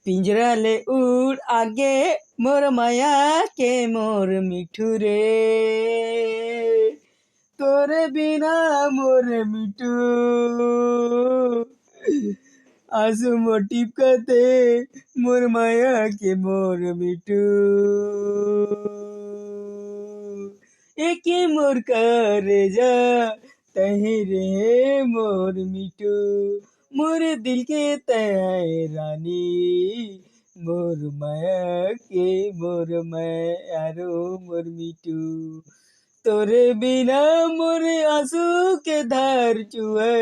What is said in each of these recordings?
पिंजरा ले उड़ आगे मोर माया के मोर मिठू रे, तोरे बिना मोर मिठू आंसू मोटी कते मोर माया के मोर मिठू। एक मोर करेजा तही रे मोर मिठू, मोर दिल के तय रानी मोर माया के मोर मायारो मोर मिठू। तोरे बिना मोर आंसू के धार चुए,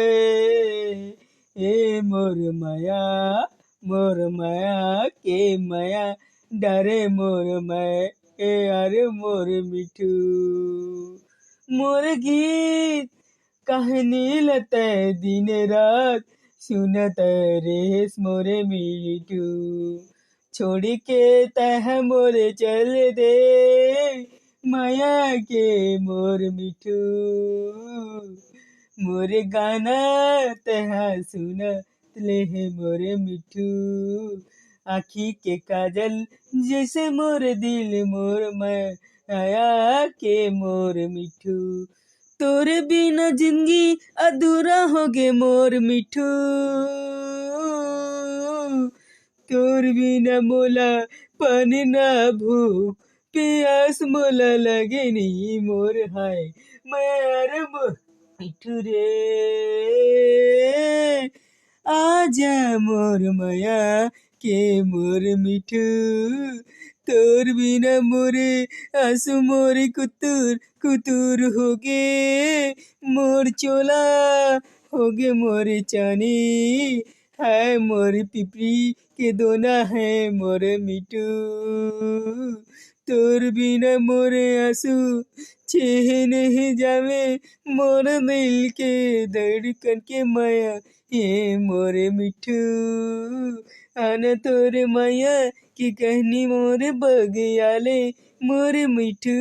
ए मोर माया के माया डरे मोर माया अरे मोर मिठू। मोर गीत कहानी लते दिन रात सुनत रेस मोरे मिठू, छोड़ के तह मोरे चल दे माया के मोर मिठू। मोरे गाना तह सुनत ले मोरे मिठू, आखी के काजल जैसे मोर दिल मोर माया के मोर मिठू। तोरे बिना जिंदगी अधूरा हो गे मोर मिठू, तोर बिना मोला पानी ना भूख प्यास मोला लगे नहीं मोर हाय मायार मोर मिठू रे। आजा मोर माया के मोर मिठू, तोर बिना मोरे आंसू मोरे कुतूर कुतूर हो गे, मोर चोला हो गे मोरे चानी है मोर पिपरी के दोना है मोर मिठू। तोर बिना मोरे आंसू छह नहीं जावे मोर दिल के धड़कन के माया ये मोरे मिठू। आना तोरे माया की कहनी मोरे बगियाले मोरे मिठू।